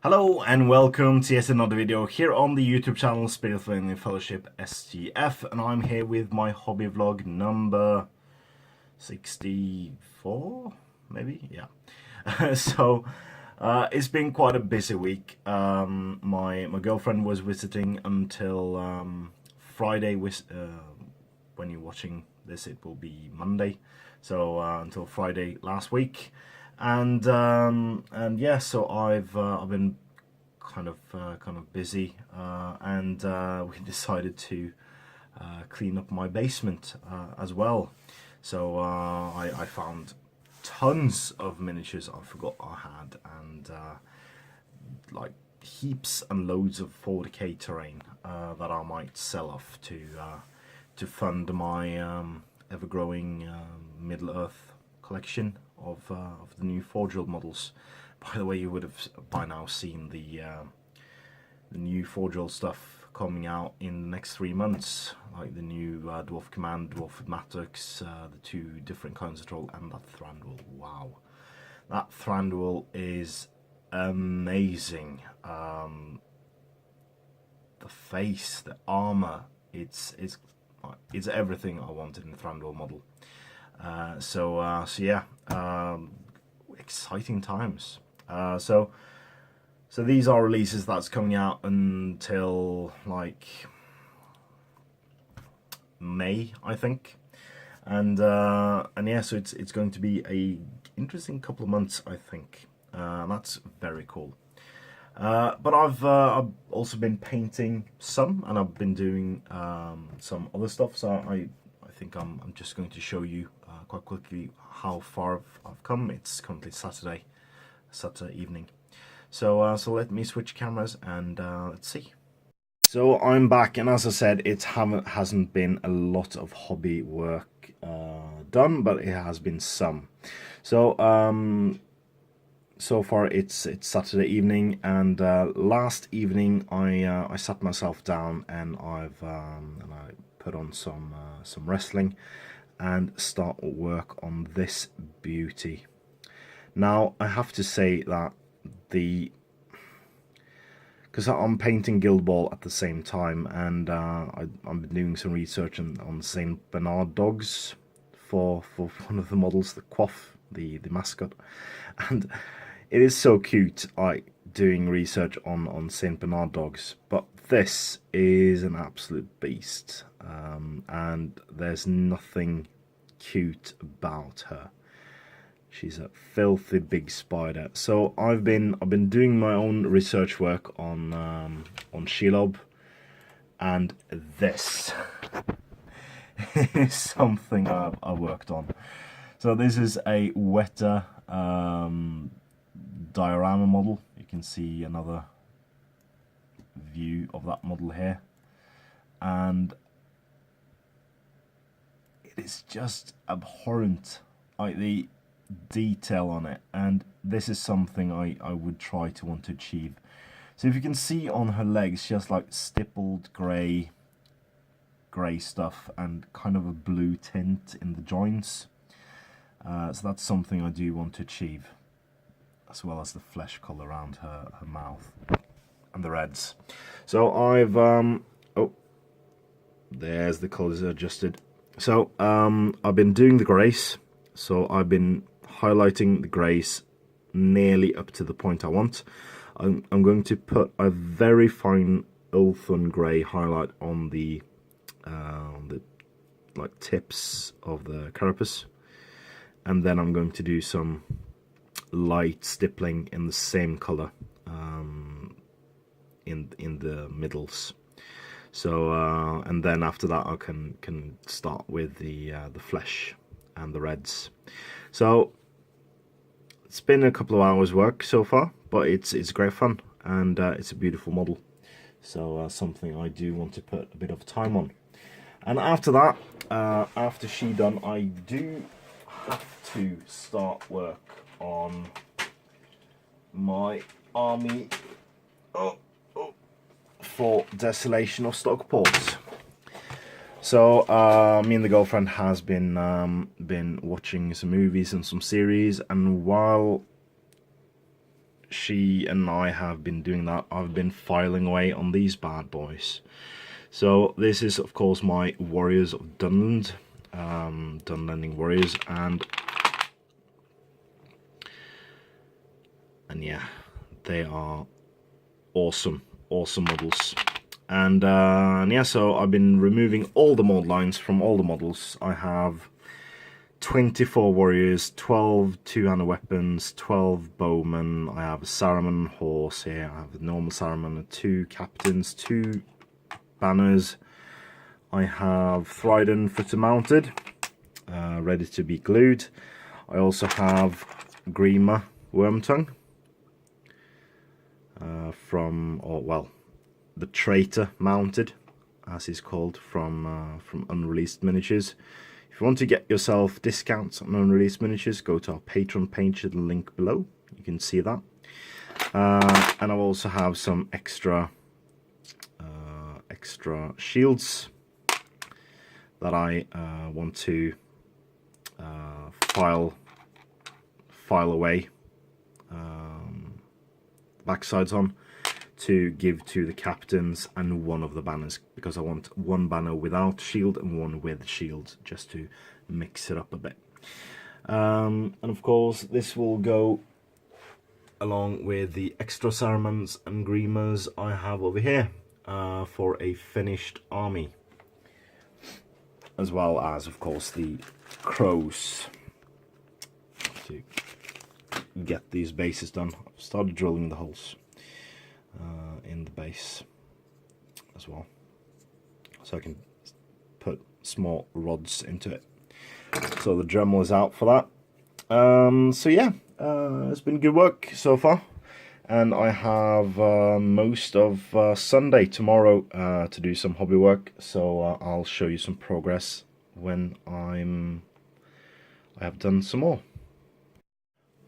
Hello and welcome to yet another video here on the YouTube channel Spirit Fellowship SGF, and I'm here with my hobby vlog number 64, maybe, yeah. So it's been quite a busy week. My girlfriend was visiting until Friday. When you're watching this, it will be Monday. So until Friday last week. And yeah, so I've been kind of busy, and we decided to clean up my basement as well. So I found tons of miniatures I forgot I had, and like heaps and loads of 40k terrain that I might sell off to fund my ever-growing Middle-earth collection of the new Forge World models. By the way, you would have by now seen the new Forge World stuff coming out in the next 3 months, like the new Dwarf Command, Dwarf Matrix, the two different kinds of troll, and that Thranduil. Wow, that Thranduil is amazing. The face, the armor, it's everything I wanted in the Thranduil model. So yeah, exciting times. So these are releases that's coming out until like May, I think, and yeah, so it's going to be a interesting couple of months, I think. That's very cool. But I've also been painting some, and I've been doing some other stuff. So I think I'm just going to show you quite quickly how far I've come. It's currently Saturday evening. So let me switch cameras and let's see. So I'm back, and as I said, it hasn't been a lot of hobby work done, but it has been some. So so far it's Saturday evening, and last evening I sat myself down and I put on some wrestling and start work on this beauty. Now I have to say that because I'm painting Guild Ball at the same time, and I've been doing some research on Saint Bernard dogs for one of the models, the Quaff, the mascot, and it is so cute, like doing research on Saint Bernard dogs. But this is an absolute beast, and there's nothing cute about her. She's a filthy big spider. So I've been doing my own research work on SHELOB, and this is something I worked on. So this is a Weta diorama model. You can see another view of that model here, and it is just abhorrent, like the detail on it, and this is something I would try to want to achieve. So if you can see on her legs, she has like stippled grey stuff and kind of a blue tint in the joints. So that's something I do want to achieve, as well as the flesh colour around her mouth and the reds. So I've oh, there's the colours adjusted. So I've been doing the greys. So I've been highlighting the greys nearly up to the point I want. I'm going to put a very fine Ulthun grey highlight on the like tips of the carapace, and then I'm going to do some light stippling in the same color in the middles. So and then after that I can start with the flesh and the reds. So it's been a couple of hours work so far, but it's great fun, and it's a beautiful model. So something I do want to put a bit of time on. And after that, after she done, I do have to start work on my army for Desolation of Stockport. So me and the girlfriend has been watching some movies and some series, and while she and I have been doing that, I've been filing away on these bad boys. So this is of course my Warriors of Dunland, Dunlending Warriors, and yeah, they are awesome models. And yeah, so I've been removing all the mod lines from all the models. I have 24 warriors, 12 two-handed weapons, 12 bowmen. I have a Saruman horse here. I have a normal Saruman, 2 captains, 2 banners. I have Thryden footer mounted, ready to be glued. I also have Grima Wormtongue the Traitor mounted, as he's called, from Unreleased Miniatures. If you want to get yourself discounts on Unreleased Miniatures, go to our Patreon page at the link below. You can see that. And I also have some extra shields that I want to file away backsides on to give to the captains and one of the banners, because I want one banner without shield and one with shield, just to mix it up a bit. And of course this will go along with the extra Sarumans and Grimas I have over here for a finished army, as well as of course the CROWS to get these bases done. I've started drilling the holes in the base as well, so I can put small rods into it. So the Dremel is out for that. So yeah, it's been good work so far, and I have most of Sunday tomorrow to do some hobby work, so I'll show you some progress when I have done some more.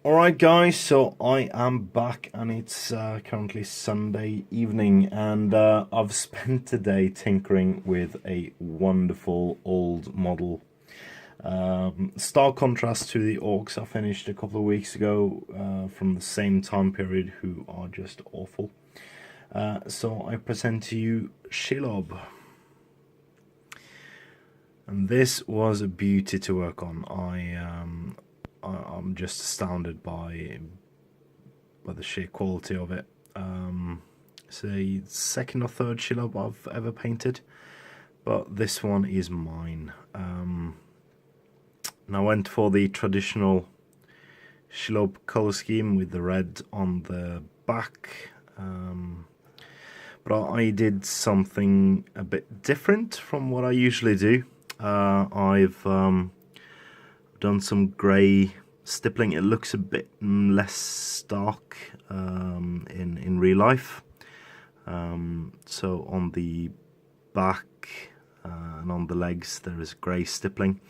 Alright guys, so I am back, and it's currently Sunday evening, and I've spent today tinkering with a wonderful old model. Stark contrast to the orcs I finished a couple of weeks ago from the same time period, who are just awful. So I present to you SHELOB. And this was a beauty to work on. I'm just astounded by the sheer quality of it. It's a second or third SHELOB I've ever painted, but this one is mine. And I went for the traditional SHELOB colour scheme with the red on the back, but I did something a bit different from what I usually do. I've done some grey stippling. It looks a bit less stark in real life. So on the back and on the legs there is grey stippling,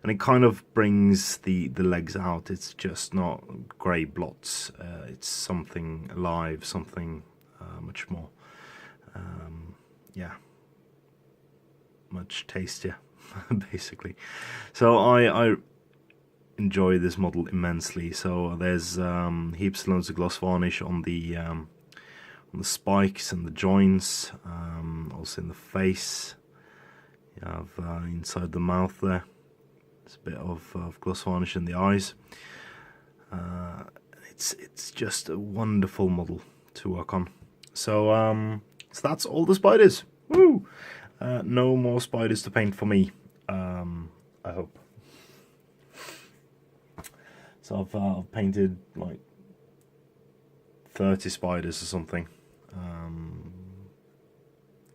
and it kind of brings the legs out. It's just not grey blots. It's something alive, something much more, yeah, much tastier, basically. So I enjoy this model immensely. So there's heaps loads of gloss varnish on the spikes and the joints, also in the face. You have inside the mouth there, there's a bit of gloss varnish in the eyes. It's just a wonderful model to work on. So so that's all the spiders. Woo! No more spiders to paint for me, I hope. So I've painted like 30 spiders or something,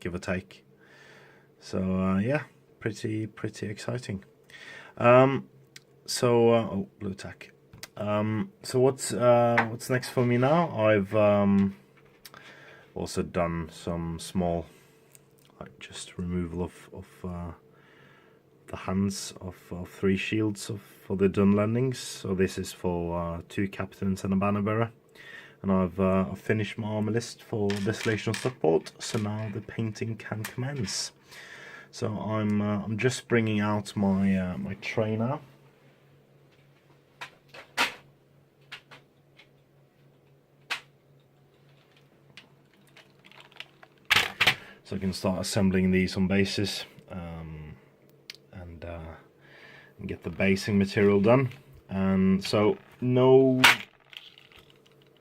give or take. So yeah, pretty exciting. Oh, blue tack. So what's next for me now? I've also done some small, like, just removal of the hands of 3 shields for the Dunlendings. So this is for 2 captains and a banner bearer, and I've finished my armor list for Desolation of Stockport. So now the painting can commence. So I'm just bringing out my my tray now. so I can start assembling these on bases and get the basing material done. And so no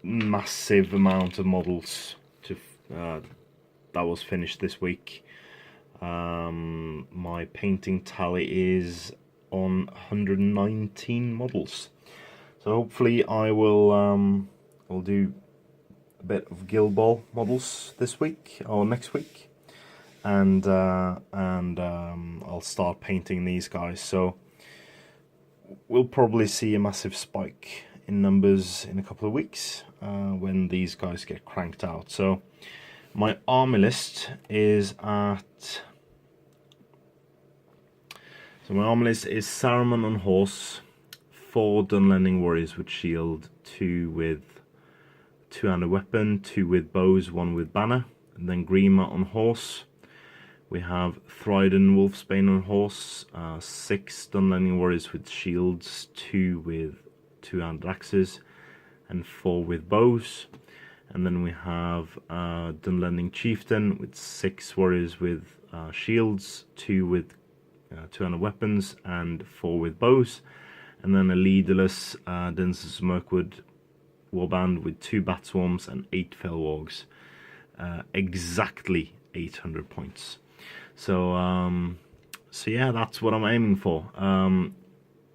massive amount of models to that was finished this week. My painting tally is on 119 models, so hopefully I will do a bit of Guild Ball models this week or next week, and I'll start painting these guys. So we'll probably see a massive spike in numbers in a couple of weeks when these guys get cranked out. So my army list is at... So my army list is Saruman on horse, 4 Dunlending warriors with shield, 2 with two-handed weapon, 2 with bows, 1 with banner, and then Grima on horse. We have Thryden Wolfsbane on horse, 6 Dunlending warriors with shields, 2 with two-handed axes, and 4 with bows. And then we have Dunlending Chieftain with 6 warriors with shields, 2 with two-handed weapons, and 4 with bows. And then a leaderless Densus Mirkwood warband with 2 bat swarms and 8 fell wargs. Exactly 800 points. So yeah, that's what I'm aiming for.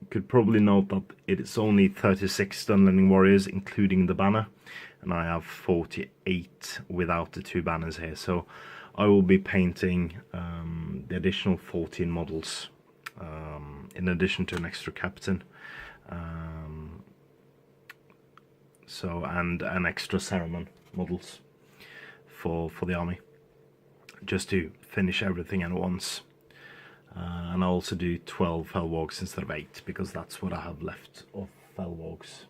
Could probably note that it's only 36 Dunlending warriors, including the banner, and I have 48 without the 2 banners here. So I will be painting the additional 14 models in addition to an extra captain, so and an extra Saruman models for the army, just to finish everything at once. And I'll also do 12 fell wargs instead of 8, because that's what I have left of fell wargs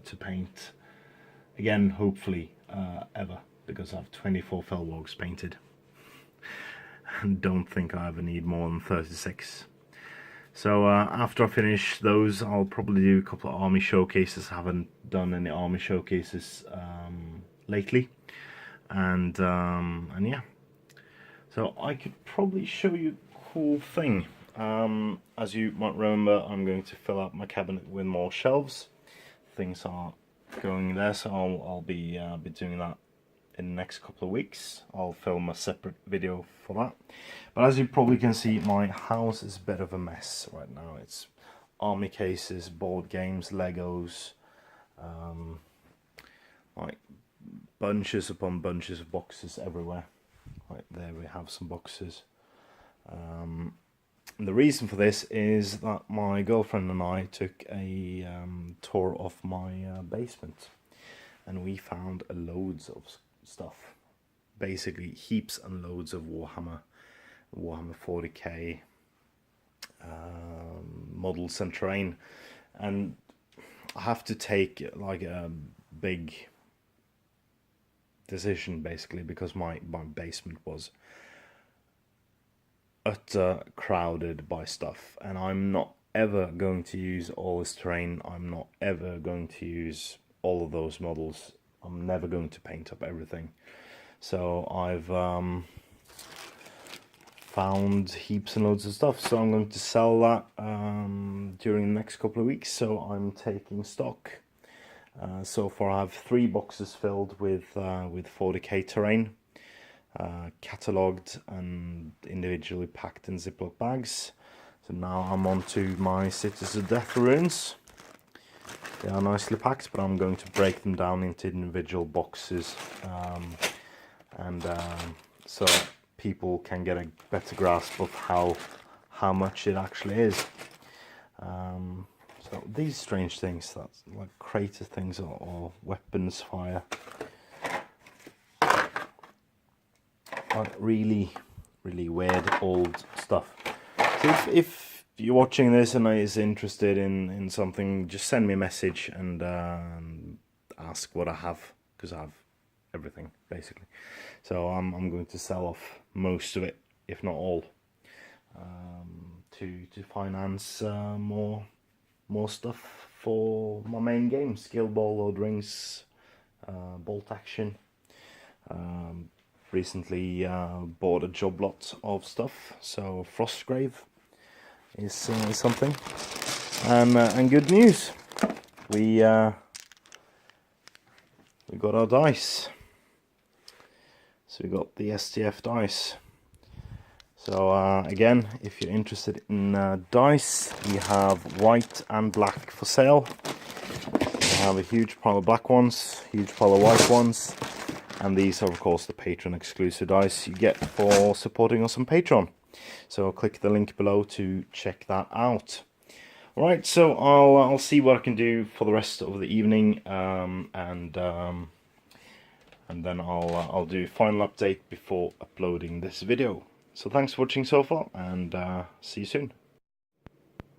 to paint again, hopefully ever, because I have 24 fell wargs painted and don't think I ever need more than 36. So after I finish those, I'll probably do a couple of army showcases. I haven't done any army showcases lately, and yeah, so I could probably show you a cool thing. As you might remember, I'm going to fill out my cabinet with more shelves. Things are going there, so I'll be doing that in the next couple of weeks. I'll film a separate video for that. But as you probably can see, my house is a bit of a mess right now. It's army cases, board games, Legos, like bunches upon bunches of boxes everywhere. Right there we have some boxes. And the reason for this is that my girlfriend and I took a tour of my basement, and we found loads of stuff, basically heaps and loads of Warhammer 40k models and terrain. And I have to take like a big decision, basically, because my basement was utter crowded by stuff, and I'm not ever going to use all this terrain. I'm not ever going to use all of those models. I'm never going to paint up everything. So I've found heaps and loads of stuff, so I'm going to sell that during the next couple of weeks. So I'm taking stock. So far I have 3 boxes filled with 40k terrain, catalogued and individually packed in Ziploc bags. So now I'm on to my Cities of Death ruins. They are nicely packed, but I'm going to break them down into individual boxes, so people can get a better grasp of how much it actually is. So these strange things, that's like crater things or weapons fire, like really weird old stuff. So if you're watching this and is interested in something, just send me a message and ask what I have, because I have everything basically. So I'm going to sell off most of it, if not all, to finance more stuff for my main games: Guild Ball, Lord Rings, Bolt Action, recently bought a job lot of stuff, so Frostgrave is something. And good news, we got our dice. So we got the STF dice. So again, if you're interested in dice, we have white and black for sale. We have a huge pile of black ones, huge pile of white ones, and these are of course the Patreon exclusive dice you get for supporting us on Patreon. So click the link below to check that out. Alright, so I'll see what I can do for the rest of the evening, and then I'll do a final update before uploading this video. So thanks for watching so far, and see you soon.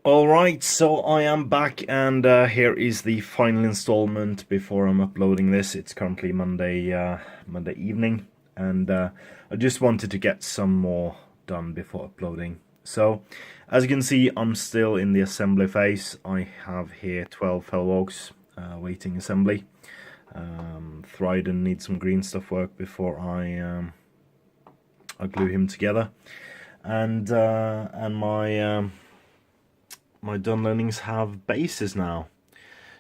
Alright, so I am back, and here is the final installment before I'm uploading this. It's currently Monday evening, and I just wanted to get some more done before uploading. So, as you can see, I'm still in the assembly phase. I have here 12 Felwogs waiting assembly. Thryden needs some green stuff work before I glue him together, and my Dunlendings have bases now,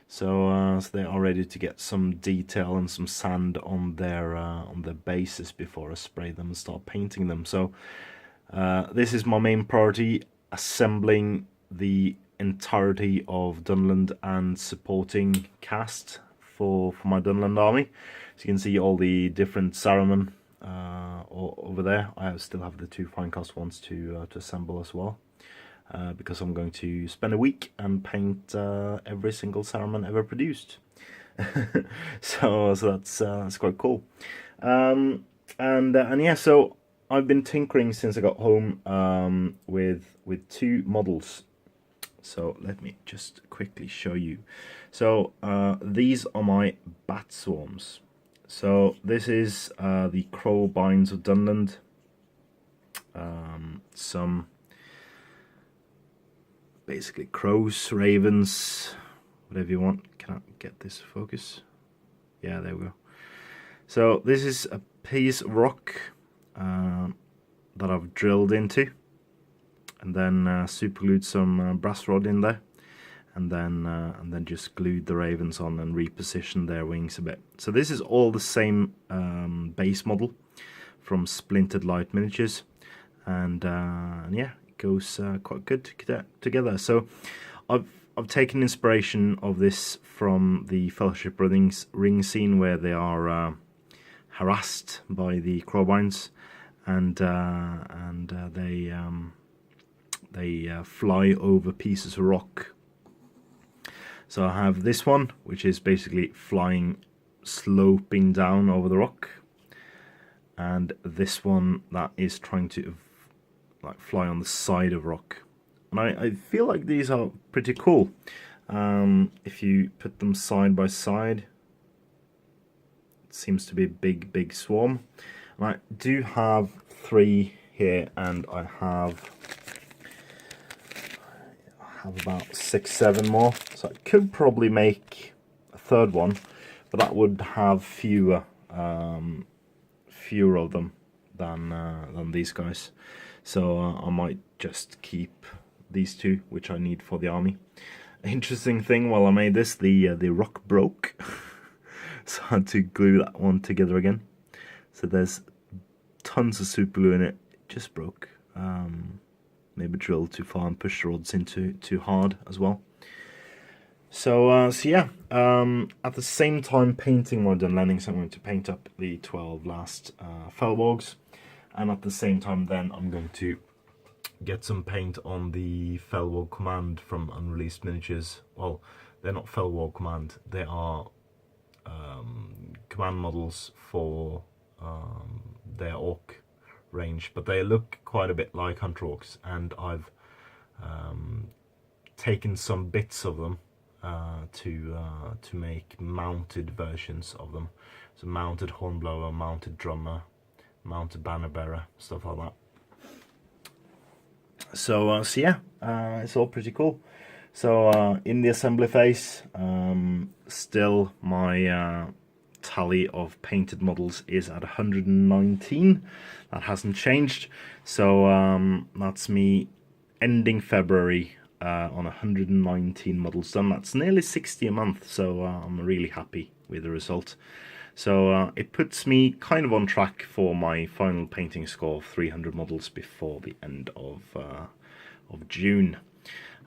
so they are ready to get some detail and some sand on their bases before I spray them and start painting them. So this is my main priority: assembling the entirety of Dunland and supporting cast for my Dunland army. So you can see all the different Saruman over there. I still have the 2 fine cast ones to assemble as well, because I'm going to spend a week and paint every single Saruman ever produced. so that's quite cool. And yeah, so I've been tinkering since I got home with 2 models. So let me just quickly show you. So these are my bat swarms. So this is the crow binds of Dunland. Some basically crows, ravens, whatever you want. Can I get this focus? Yeah, there we go. So this is a piece of rock that I've drilled into, and then superglued some brass rod in there, and then just glued the ravens on and repositioned their wings a bit. So this is all the same base model from Splintered Light Miniatures, and yeah, it goes quite good together. So I've taken inspiration of this from the Fellowship ring scene, where they are harassed by the crowbinds, and they fly over pieces of rock. So I have this one, which is basically flying, sloping down over the rock, and this one that is trying to like fly on the side of rock. And I feel like these are pretty cool. If you put them side by side, it seems to be a big swarm. And I do have 3 here, and I have about 6, 7 more. So I could probably make a 3rd one, but that would have fewer of them than these guys. So I might just keep these 2, which I need for the army. Interesting thing, while I made this, the rock broke, so I had to glue that one together again. So there's tons of super glue in it. It just broke. Maybe drilled too far and pushed the rods in too hard as well. So yeah, at the same time painting my Dunlendings, I'm going to paint up the 12 last Felwogs, and at the same time then I'm going to get some paint on the Felwog Command from Unreleased Miniatures. Well, they're not Felwog Command, they are command models for their orc range, but they look quite a bit like Hunter Orcs, and I've taken some bits of them to make mounted versions of them. So mounted hornblower, mounted drummer, mounted banner bearer, stuff like that. So yeah, it's all pretty cool. So in the assembly phase, still my tally of painted models is at 119. That hasn't changed. So that's me ending February on 119 models done. That's nearly 60 a month, so I'm really happy with the result. So it puts me kind of on track for my final painting score of 300 models before the end of June.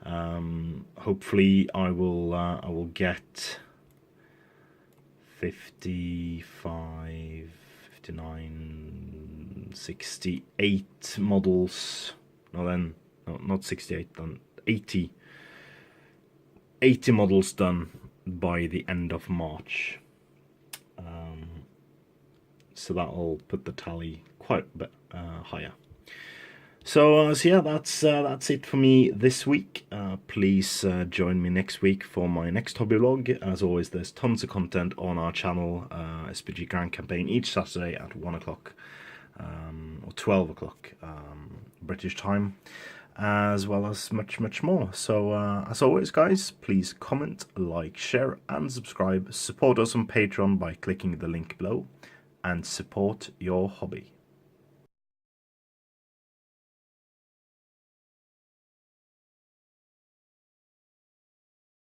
Hopefully I will get 55, 59, 68 models. No, not 68, then 80 models done by the end of March. So that'll put the tally quite a bit higher. So yeah, that's it for me this week. Please join me next week for my next hobby vlog. As always, there's tons of content on our channel, SPG Grand Campaign, each Saturday at 1 o'clock or 12 o'clock British time, as well as much more. So as always, guys, please comment, like, share and subscribe. Support us on Patreon by clicking the link below, and support your hobby.